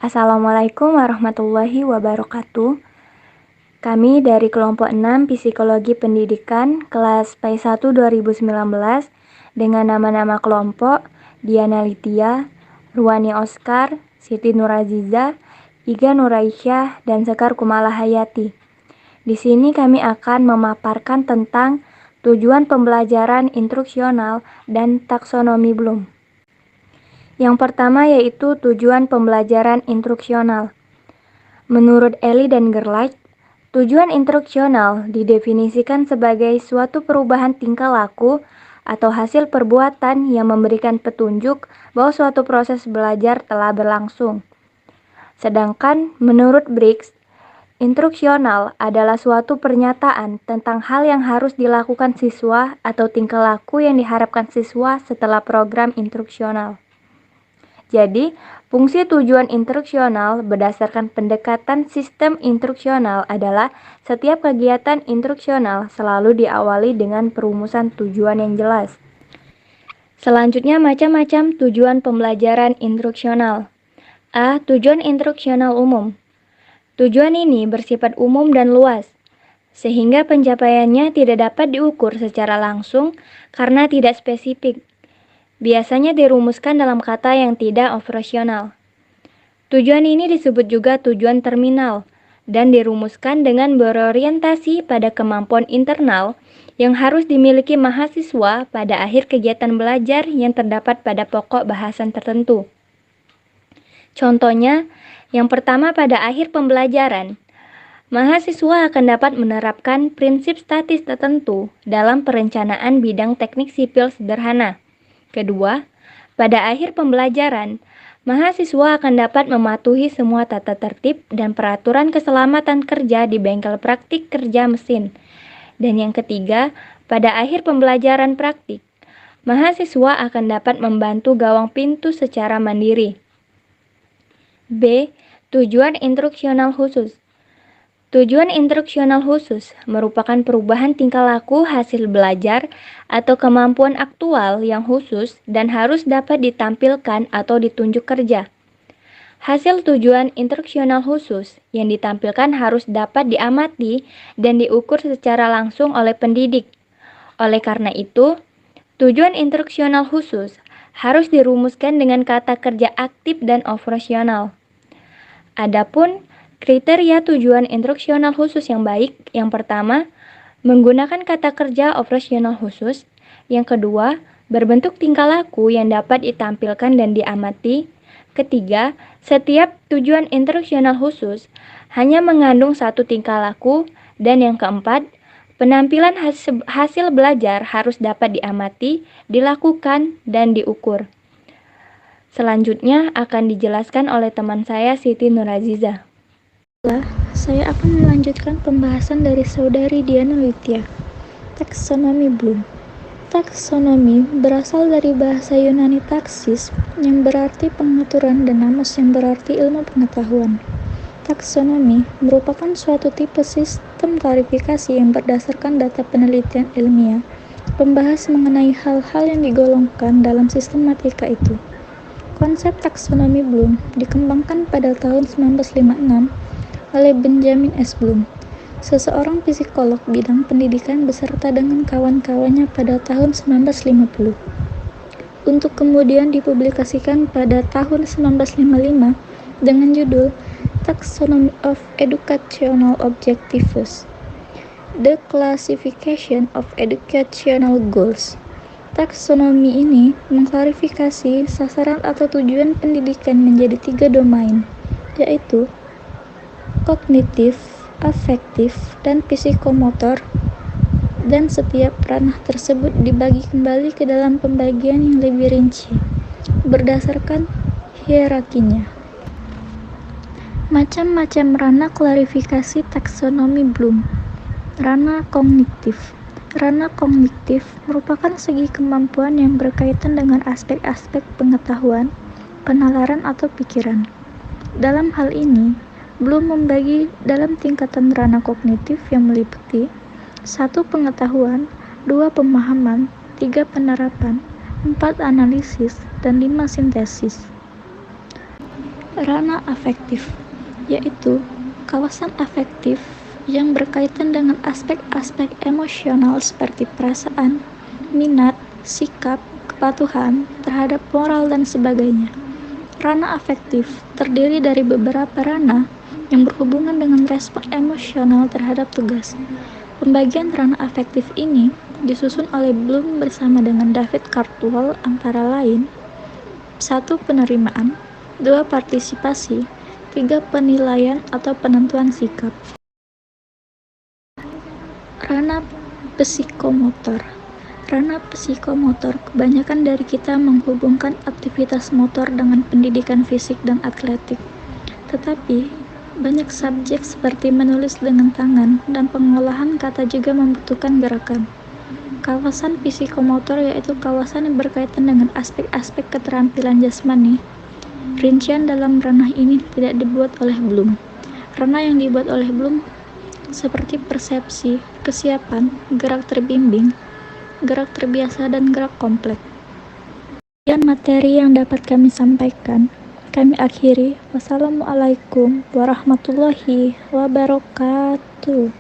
Assalamualaikum warahmatullahi wabarakatuh. Kami dari kelompok 6 Psikologi Pendidikan kelas P1 2019 dengan nama-nama kelompok Diana Litia, Ruwani Oscar, Siti Nuraziza, Iga Nuraisyah, dan Sekar Kumala Hayati. Di sini kami akan memaparkan tentang tujuan pembelajaran instruksional dan taksonomi Bloom. Yang pertama yaitu tujuan pembelajaran instruksional. Menurut Eli dan Gerlach, tujuan instruksional didefinisikan sebagai suatu perubahan tingkah laku atau hasil perbuatan yang memberikan petunjuk bahwa suatu proses belajar telah berlangsung. Sedangkan menurut Briggs, instruksional adalah suatu pernyataan tentang hal yang harus dilakukan siswa atau tingkah laku yang diharapkan siswa setelah program instruksional. Jadi, fungsi tujuan instruksional berdasarkan pendekatan sistem instruksional adalah setiap kegiatan instruksional selalu diawali dengan perumusan tujuan yang jelas. Selanjutnya, macam-macam tujuan pembelajaran instruksional. A. Tujuan instruksional umum. Tujuan ini bersifat umum dan luas, sehingga pencapaiannya tidak dapat diukur secara langsung karena tidak spesifik. Biasanya dirumuskan dalam kata yang tidak operasional. Tujuan ini disebut juga tujuan terminal dan dirumuskan dengan berorientasi pada kemampuan internal yang harus dimiliki mahasiswa pada akhir kegiatan belajar yang terdapat pada pokok bahasan tertentu. Contohnya, yang pertama pada akhir pembelajaran, mahasiswa akan dapat menerapkan prinsip statis tertentu dalam perencanaan bidang teknik sipil sederhana. Kedua, pada akhir pembelajaran, mahasiswa akan dapat mematuhi semua tata tertib dan peraturan keselamatan kerja di bengkel praktik kerja mesin. Dan yang ketiga, pada akhir pembelajaran praktik, mahasiswa akan dapat membantu gawang pintu secara mandiri. B. Tujuan instruksional khusus. Tujuan instruksional khusus merupakan perubahan tingkah laku hasil belajar atau kemampuan aktual yang khusus dan harus dapat ditampilkan atau ditunjuk kerja. Hasil tujuan instruksional khusus yang ditampilkan harus dapat diamati dan diukur secara langsung oleh pendidik. Oleh karena itu, tujuan instruksional khusus harus dirumuskan dengan kata kerja aktif dan operasional. Adapun kriteria tujuan instruksional khusus yang baik, yang pertama, menggunakan kata kerja operasional khusus. Yang kedua, berbentuk tingkah laku yang dapat ditampilkan dan diamati. Ketiga, setiap tujuan instruksional khusus hanya mengandung satu tingkah laku. Dan yang keempat, penampilan hasil belajar harus dapat diamati, dilakukan, dan diukur. Selanjutnya akan dijelaskan oleh teman saya Siti Nuraziza. Saya akan melanjutkan pembahasan dari saudari Diana Litia. Taksonomi Bloom. Taksonomi berasal dari bahasa Yunani taksis yang berarti pengaturan dan namos yang berarti ilmu pengetahuan. Taksonomi merupakan suatu tipe sistem klasifikasi yang berdasarkan data penelitian ilmiah, membahas mengenai hal-hal yang digolongkan dalam sistematika itu. Konsep taksonomi Bloom dikembangkan pada tahun 1956 oleh Benjamin S. Bloom, seseorang psikolog bidang pendidikan beserta dengan kawan-kawannya pada tahun 1950, untuk kemudian dipublikasikan pada tahun 1955 dengan judul Taxonomy of Educational Objectives, The Classification of Educational Goals. Taksonomi ini mengklarifikasi sasaran atau tujuan pendidikan menjadi 3 domain, yaitu kognitif, afektif, dan psikomotor, dan setiap ranah tersebut dibagi kembali ke dalam pembagian yang lebih rinci berdasarkan hierarkinya. Macam-macam ranah klarifikasi taksonomi Bloom. Ranah kognitif. Ranah kognitif merupakan segi kemampuan yang berkaitan dengan aspek-aspek pengetahuan, penalaran atau pikiran. Dalam hal ini, Bloom membagi dalam tingkatan ranah kognitif yang meliputi 1. Pengetahuan, 2. Pemahaman, 3. Penerapan, 4. Analisis, dan 5. Sintesis. Ranah afektif, yaitu kawasan afektif yang berkaitan dengan aspek-aspek emosional seperti perasaan, minat, sikap, kepatuhan terhadap moral dan sebagainya. Ranah afektif terdiri dari beberapa ranah yang berhubungan dengan respon emosional terhadap tugas. Pembagian ranah afektif ini disusun oleh Bloom bersama dengan David Cardwell antara lain: 1. Penerimaan, 2. Partisipasi, 3. Penilaian atau penentuan sikap. Ranah psikomotor. Ranah psikomotor kebanyakan dari kita menghubungkan aktivitas motor dengan pendidikan fisik dan atletik. Tetapi, banyak subjek seperti menulis dengan tangan dan pengolahan kata juga membutuhkan gerakan. Kawasan psikomotor yaitu kawasan yang berkaitan dengan aspek-aspek keterampilan jasmani. Rincian dalam ranah ini tidak dibuat oleh Bloom. Ranah yang dibuat oleh Bloom seperti persepsi, kesiapan, gerak terbimbing, gerak terbiasa, dan gerak kompleks. Sekian materi yang dapat kami sampaikan. Kami akhiri. Wassalamualaikum warahmatullahi wabarakatuh.